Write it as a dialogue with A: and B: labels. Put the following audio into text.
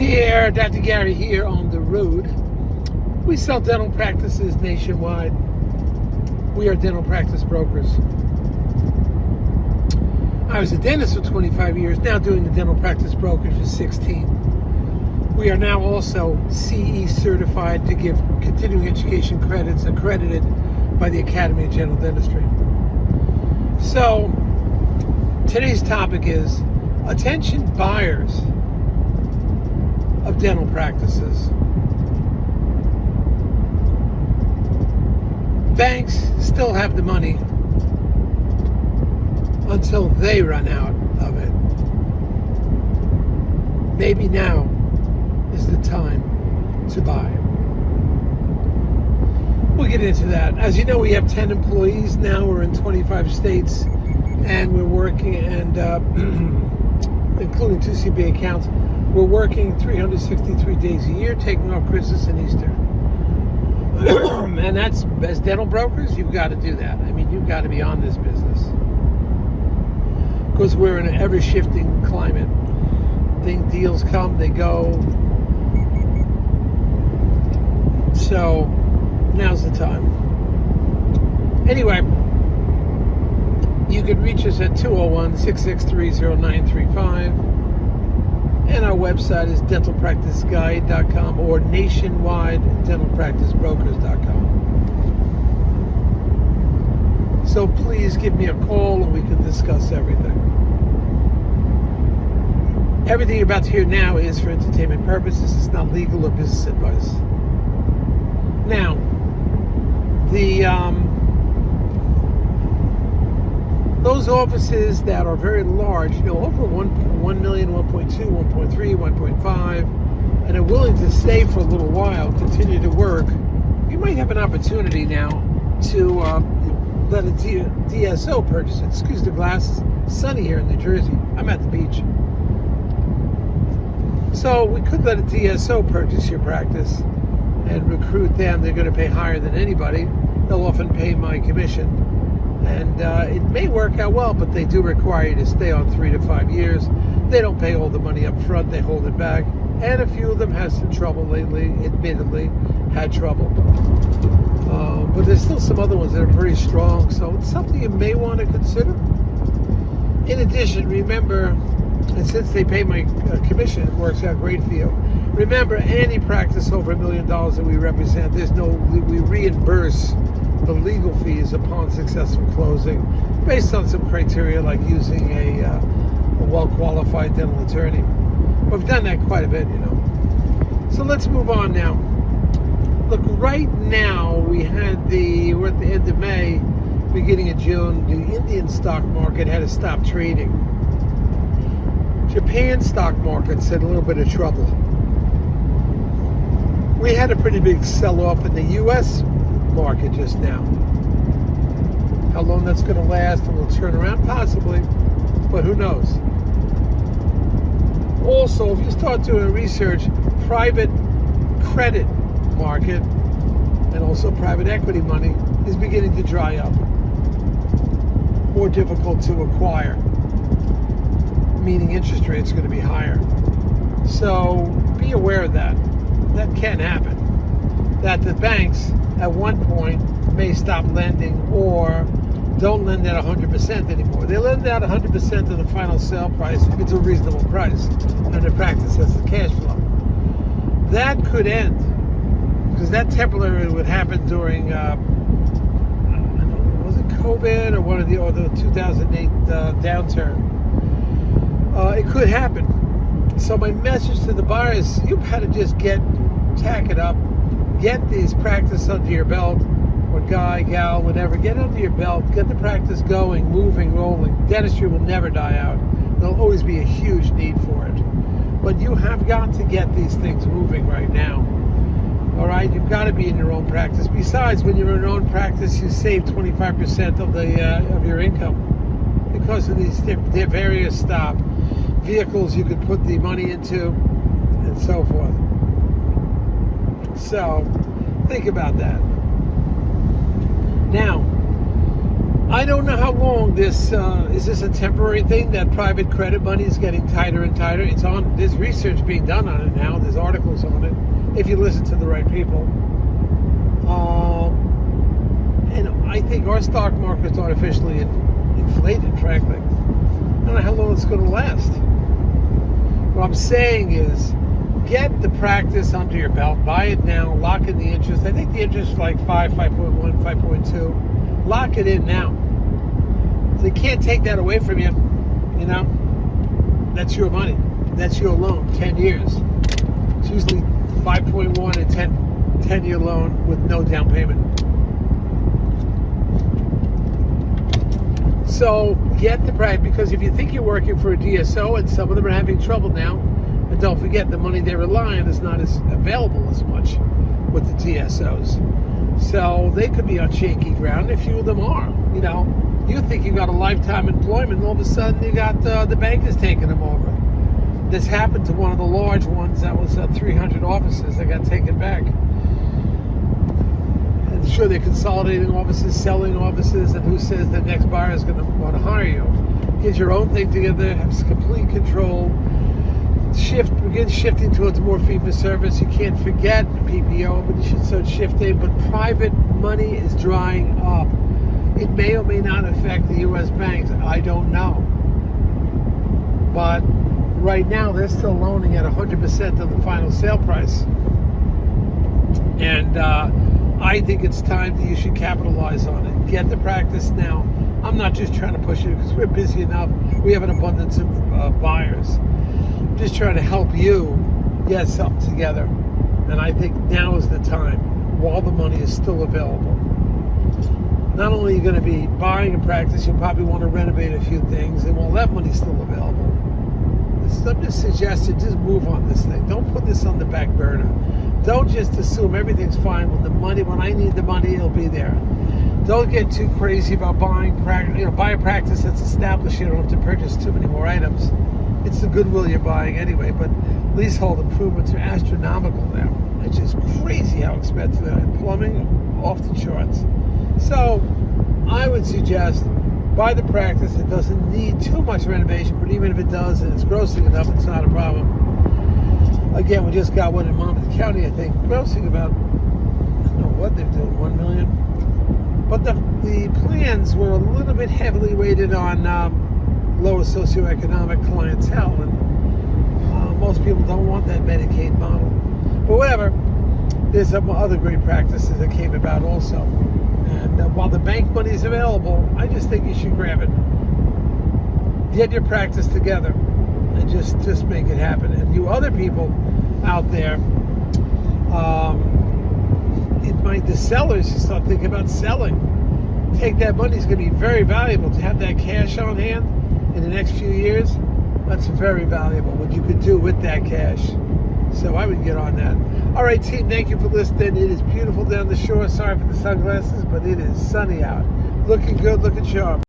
A: Here, Dr. Gary here on the road. We sell dental practices nationwide. We are dental practice brokers. I was a dentist for 25 years, now doing the dental practice brokerage for 16. We are now also CE certified to give continuing education credits accredited by the Academy of General Dentistry. So, today's topic is attention buyers of dental practices. Banks still have the money until they run out of it. Maybe now is the time to buy. We'll get into that. As you know, we have 10 employees now. We're in 25 states, and we're working, and including 2 CPA accounts, we're working 363 days a year, taking off Christmas and Easter. And that's, as dental brokers, you've got to do that. I mean, you've got to be on this business. Because we're in an ever-shifting climate. Deals come, they go. So, now's the time. Anyway, you can reach us at 201-663-0935. And our website is dentalpracticeguide.com or nationwidedentalpracticebrokers.com. So please give me a call and we can discuss everything. Everything you're about to hear now is for entertainment purposes. It's not legal or business advice. Now, those offices that are very large, over 1 million, 1.2, 1.3, 1.5, and are willing to stay for a little while, continue to work, you might have an opportunity now to let a DSO purchase it. Excuse the glasses. It's sunny here in New Jersey. I'm at the beach. So we could let a DSO purchase your practice and recruit them. They're going to pay higher than anybody. They'll often pay my commission. And it may work out well, but they do require you to stay on 3 to 5 years. They don't pay all the money up front. They hold it back. And a few of them has some trouble lately, admittedly, had trouble. But there's still some other ones that are very strong. So it's something you may want to consider. In addition, remember, and since they pay my commission, it works out great for you. Remember, any practice over $1 million that we represent, we reimburse the legal fees upon successful closing based on some criteria like using a well-qualified dental attorney. We've done that quite a bit, So let's move on now. Look, right now we're at the end of May, beginning of June. The Indian stock market had to stop trading. Japan stock market's in a little bit of trouble. We had a pretty big sell-off in the U.S. market just now. How long that's going to last and we'll turn around? Possibly, but who knows? Also, if you start doing research, private credit market and also private equity money is beginning to dry up. More difficult to acquire, meaning interest rates are going to be higher. So be aware of that. That can happen. That the banks at one point may stop lending or don't lend at 100% anymore. They lend out 100% of the final sale price if it's a reasonable price and the practice has the cash flow. That could end because that temporarily would happen during was it COVID or the 2008 downturn. It could happen. So my message to the buyers, you've had to just tack it up. Get these practice under your belt, or guy, gal, whatever. Get under your belt. Get the practice going, moving, rolling. Dentistry will never die out. There'll always be a huge need for it. But you have got to get these things moving right now. All right? You've got to be in your own practice. Besides, when you're in your own practice, you save 25% of your income because of these various vehicles you could put the money into and so forth. So, think about that. Now, I don't know how long this is. This a temporary thing that private credit money is getting tighter and tighter? It's on. There's research being done on it now. There's articles on it. If you listen to the right people, and I think our stock market's artificially inflated. Frankly, I don't know how long it's going to last. What I'm saying is, get the practice under your belt. Buy it now. Lock in the interest. I think the interest is like 5.1, 5.2. Lock it in now. They can't take that away from you. You know, that's your money. That's your loan. 10 years. It's usually 5.1 and 10-year loan with no down payment. So get the practice, because if you think you're working for a DSO, and some of them are having trouble now, and don't forget the money they rely on is not as available as much with the DSOs. So they could be on shaky ground. A few of them are. You know, you think you got a lifetime employment, and all of a sudden you got the bankers taking them over. This happened to one of the large ones that was 300 offices that got taken back. And sure, they're consolidating offices, selling offices, and who says the next buyer is going to want to hire you? Get your own thing together, have complete control. Begin shifting towards more fee-for-service. You can't forget PPO, but you should start shifting. But private money is drying up. It may or may not affect the U.S. banks. I don't know. But right now, they're still loaning at 100% of the final sale price. And I think it's time that you should capitalize on it. Get the practice now. I'm not just trying to push it because we're busy enough. We have an abundance of buyers. I'm just trying to help you get something together. And I think now is the time, while the money is still available. Not only are you going to be buying a practice, you'll probably want to renovate a few things, and while that money's still available, I'm just suggesting, just move on this thing. Don't put this on the back burner. Don't just assume everything's fine when I need the money, it'll be there. Don't get too crazy about buying practice. You know, buy a practice that's established. You don't have to purchase too many more items. It's the goodwill you're buying anyway, but leasehold improvements are astronomical now. It's just crazy how expensive they are. And plumbing, off the charts. So I would suggest buy the practice that doesn't need too much renovation, but even if it does and it's grossing enough, it's not a problem. Again, we just got one in Monmouth County, I think, grossing about, I don't know what they're doing, $1 million. But the plans were a little bit heavily weighted on lower socioeconomic clientele, and most people don't want that Medicaid model. But whatever, there's some other great practices that came about also. And while the bank money is available, I just think you should grab it. Get your practice together and just make it happen. And you other people out there, the sellers, you start thinking about selling. Take that money. It's going to be very valuable to have that cash on hand in the next few years. That's very valuable, what you could do with that cash. So I would get on that. All right, team, thank you for listening. It is beautiful down the shore. Sorry for the sunglasses, but it is sunny out. Looking good, looking sharp.